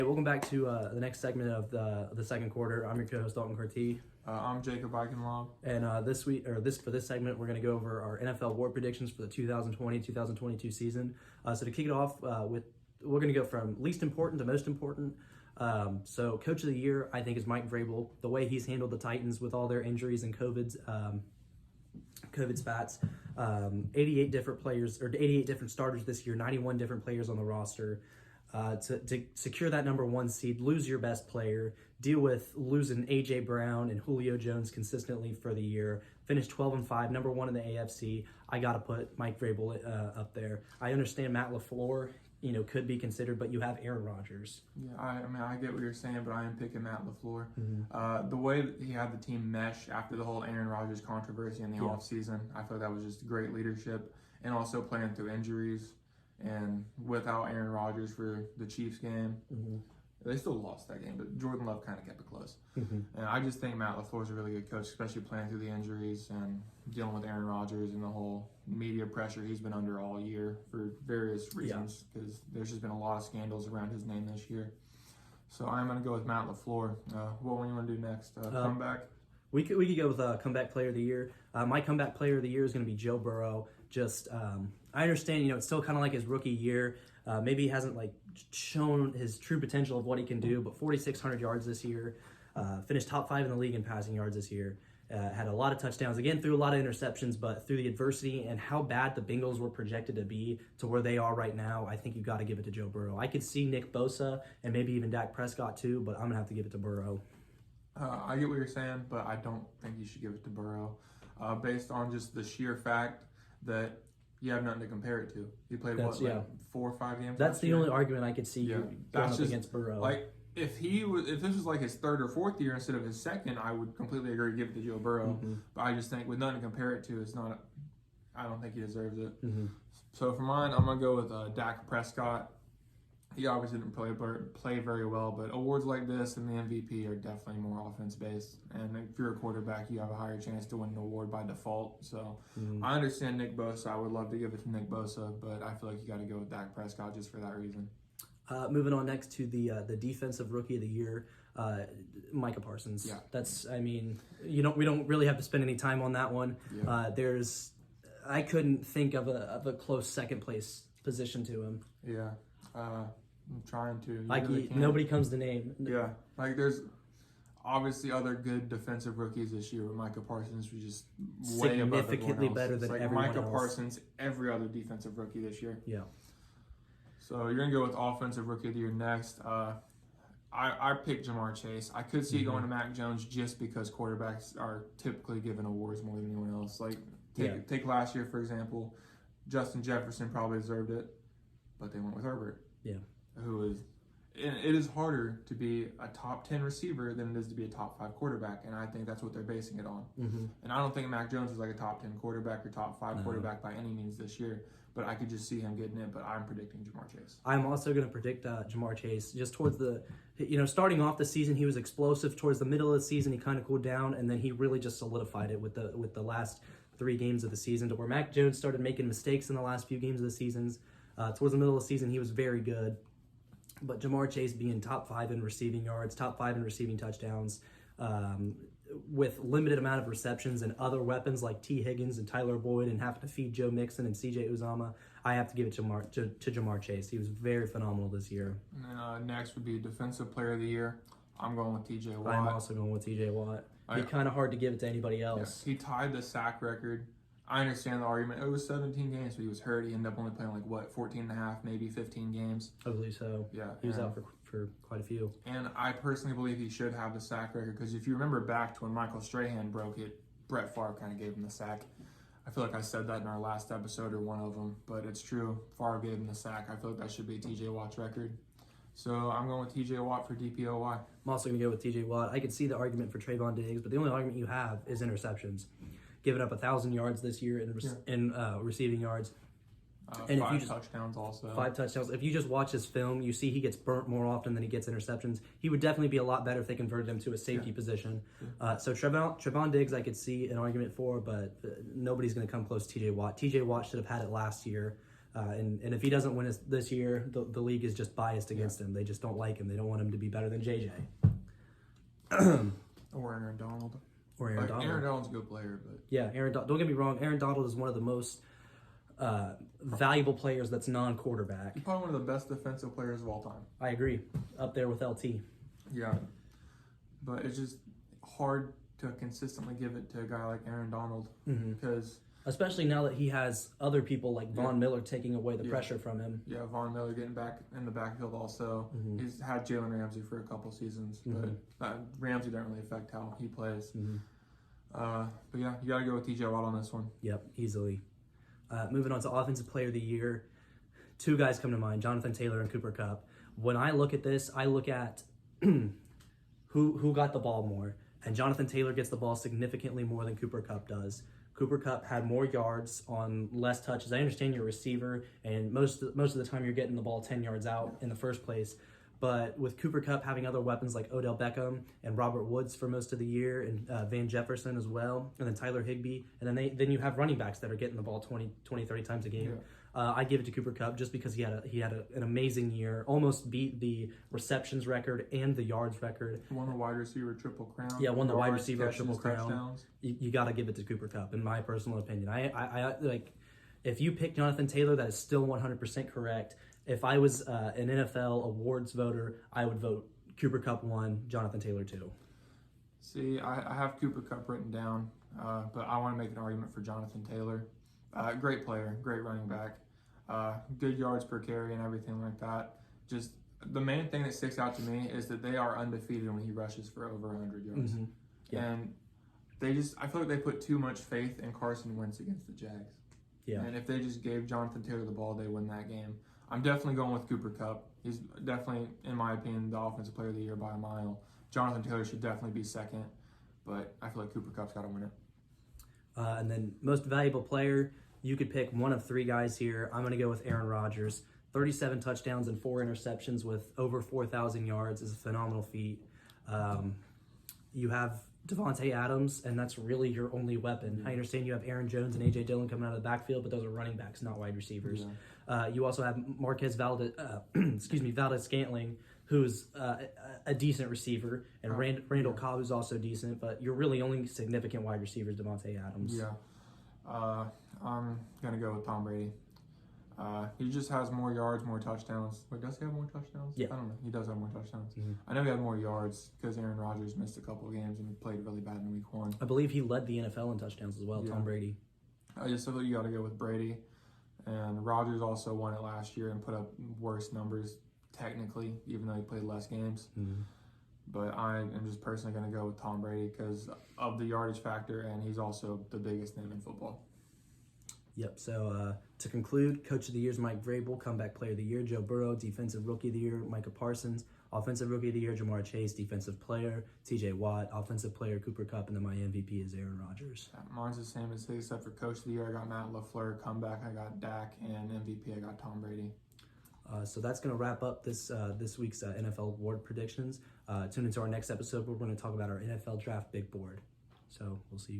Hey, welcome back to the next segment of the second quarter. I'm your co-host Dalton Carty, I'm Jacob Eichenlob. and for this segment, we're going to go over our NFL award predictions for the 2020-2022 season. So to kick it off we're going to go from least important to most important. So Coach of the Year, I think, is Mike Vrabel. The way he's handled the Titans with all their injuries and COVID spats, 88 different starters this year, 91 different players on the roster. To secure that number one seed, lose your best player, deal with losing A.J. Brown and Julio Jones consistently for the year, finish 12-5, number one in the AFC. I got to put Mike Vrabel up there. I understand Matt LaFleur, could be considered, but you have Aaron Rodgers. Yeah, I get what you're saying, but I am picking Matt LaFleur. Mm-hmm. The way that he had the team mesh after the whole Aaron Rodgers controversy in the offseason, I thought that was just great leadership, and also playing through injuries. And without Aaron Rodgers for the Chiefs game, they still lost that game, but Jordan Love kind of kept it close. And I just think Matt LaFleur is a really good coach, especially playing through the injuries and dealing with Aaron Rodgers and the whole media pressure he's been under all year for various reasons, because there's just been a lot of scandals around his name this year. So I'm going to go with Matt LaFleur. What do you want to do next? Comeback? We could go with comeback player of the year. My comeback player of the year is going to be Joe Burrow. I understand, it's still kind of like his rookie year. Maybe he hasn't shown his true potential of what he can do, but 4,600 yards this year, finished top 5 in the league in passing yards this year. Had a lot of touchdowns, again, through a lot of interceptions, but through the adversity and how bad the Bengals were projected to be to where they are right now, I think you've got to give it to Joe Burrow. I could see Nick Bosa and maybe even Dak Prescott too, but I'm going to have to give it to Burrow. I get what you're saying, but I don't think you should give it to Burrow, based on just the sheer fact that you have nothing to compare it to. He played 4 or 5 games. That's the only argument I could see going up against Burrow. If this was his 3rd or 4th year instead of his 2nd, I would completely agree to give it to Joe Burrow. But I just think with nothing to compare it to, I don't think he deserves it. So for mine, I'm gonna go with Dak Prescott. He obviously didn't play very well, but awards like this and the MVP are definitely more offense-based. And if you're a quarterback, you have a higher chance to win an award by default. So I understand Nick Bosa. I would love to give it to Nick Bosa, but I feel like you got to go with Dak Prescott just for that reason. Moving on next to the defensive rookie of the year, Micah Parsons. Yeah. We don't really have to spend any time on that one. Yeah. I couldn't think of a close second place position to him. Yeah. I'm trying to. Nobody comes to name. Yeah, there's obviously other good defensive rookies this year, but Micah Parsons was just way above significantly better than everyone Micah else. Parsons, every other defensive rookie this year. Yeah. So you're gonna go with offensive rookie of the year next. I picked Jamar Chase. I could see it going to Mac Jones just because quarterbacks are typically given awards more than anyone else. Take last year, for example. Justin Jefferson probably deserved it, but they went with Herbert. Yeah. It is harder to be a top 10 receiver than it is to be a top 5 quarterback, and I think that's what they're basing it on. And I don't think Mac Jones is a top 10 quarterback or top 5 quarterback by any means this year, but I could just see him getting it, but I'm predicting Jamar Chase. I'm also going to predict Jamar Chase. Just towards the, starting off the season, he was explosive. Towards the middle of the season, he kind of cooled down, and then he really just solidified it with the last 3 games of the season, to where Mac Jones started making mistakes in the last few games of the seasons. Towards the middle of the season, he was very good. But Jamar Chase being top 5 in receiving yards, top 5 in receiving touchdowns, with limited amount of receptions and other weapons like T. Higgins and Tyler Boyd, and having to feed Joe Mixon and C.J. Uzomah, I have to give it to Jamar Chase. He was very phenomenal this year. And then next would be Defensive Player of the Year. I'm going with T.J. Watt. I'm also going with T.J. Watt. It'd be kind of hard to give it to anybody else. Yeah, he tied the sack record. I understand the argument. It was 17 games, but he was hurt. He ended up only playing 14 and a half, maybe 15 games. I believe so. Yeah. He was out for quite a few. And I personally believe he should have the sack record, because if you remember back to when Michael Strahan broke it, Brett Favre kind of gave him the sack. I feel like I said that in our last episode or one of them, but it's true. Favre gave him the sack. I feel like that should be TJ Watt's record. So I'm going with TJ Watt for DPOY. I'm also going to go with TJ Watt. I could see the argument for Trayvon Diggs, but the only argument you have is interceptions. Giving up 1,000 yards this year in receiving yards. And 5 touchdowns also. 5 touchdowns. If you just watch his film, you see he gets burnt more often than he gets interceptions. He would definitely be a lot better if they converted him to a safety position. So Trayvon Diggs I could see an argument for, but nobody's going to come close to TJ Watt. TJ Watt should have had it last year. And if he doesn't win this year, the league is just biased against him. They just don't like him. They don't want him to be better than JJ. Or Aaron Donald. Or Aaron Donald. Aaron Donald's a good player, but Yeah, don't get me wrong. Aaron Donald is one of the most valuable players that's non-quarterback. he's probably one of the best defensive players of all time. I agree. Up there with LT. Yeah, but it's just hard to consistently give it to a guy like Aaron Donald because Especially now that he has other people like Von Miller taking away the pressure from him. yeah, Von Miller getting back in the backfield also. He's had Jalen Ramsey for a couple seasons, but Ramsey doesn't really affect how he plays. But yeah, you got to go with TJ Watt on this one. Yep, easily. Moving on to Offensive Player of the Year, two guys come to mind, Jonathan Taylor and Cooper Kupp. When I look at this, I look at who got the ball more, and Jonathan Taylor gets the ball significantly more than Cooper Kupp does. Cooper Kupp had more yards on less touches. I understand you're a receiver, and most of the time you're getting the ball 10 yards out in the first place. But with Cooper Kupp having other weapons like Odell Beckham and Robert Woods for most of the year, and Van Jefferson as well, and then Tyler Higbee, and then you have running backs that are getting the ball 20, 30 times a game. I give it to Cooper Kupp just because he had an amazing year, almost beat the receptions record and the yards record. Won the wide receiver triple crown. Yeah, won the wide Yards, receiver catches, triple crown. touchdowns. You got to give it to Cooper Kupp, in my personal opinion. I like, if you pick Jonathan Taylor, that is still 100% correct. If I was an NFL awards voter, I would vote Cooper Kupp 1, Jonathan Taylor 2. See, I have Cooper Kupp written down, but I want to make an argument for Jonathan Taylor. Great player, great running back, good yards per carry and everything like that. Just the main thing that sticks out to me is that they are undefeated when he rushes for over 100 yards. And I feel like they put too much faith in Carson Wentz against the Jags. Yeah. And if they just gave Jonathan Taylor the ball, they win that game. I'm definitely going with Cooper Kupp. He's definitely, in my opinion, the Offensive Player of the Year by a mile. Jonathan Taylor should definitely be second, but I feel like Cooper Kupp's got to win it. And then most valuable player, you could pick one of three guys here. I'm going to go with Aaron Rodgers. 37 touchdowns and 4 interceptions with over 4,000 yards is a phenomenal feat. You have Devontae Adams, and that's really your only weapon. I understand you have Aaron Jones and A.J. Dillon coming out of the backfield, but those are running backs, not wide receivers. You also have Marquez Valdez-Scantling, who's a decent receiver, and Randall Cobb, who's also decent, but your really only significant wide receiver is Devontae Adams. I'm going to go with Tom Brady. He just has more yards, more touchdowns. Wait, does he have more touchdowns? Yeah. I don't know. He does have more touchdowns. I know he had more yards because Aaron Rodgers missed a couple of games and he played really bad in week 1. I believe he led the NFL in touchdowns as well, Tom Brady. I just feel that you got to go with Brady. And Rodgers also won it last year and put up worse numbers, technically, even though he played less games. But I am just personally going to go with Tom Brady because of the yardage factor, and he's also the biggest name in football. Yep, so to conclude, Coach of the Year is Mike Vrabel, Comeback Player of the Year, Joe Burrow, Defensive Rookie of the Year, Micah Parsons, Offensive Rookie of the Year, Jamar Chase, Defensive Player, TJ Watt, Offensive Player, Cooper Kupp, and then my MVP is Aaron Rodgers. Mine's the same as his, except for Coach of the Year, I got Matt LaFleur, Comeback, I got Dak, and MVP, I got Tom Brady. So that's going to wrap up this week's NFL award predictions. Tune into our next episode where we're going to talk about our NFL Draft Big Board. So we'll see you guys.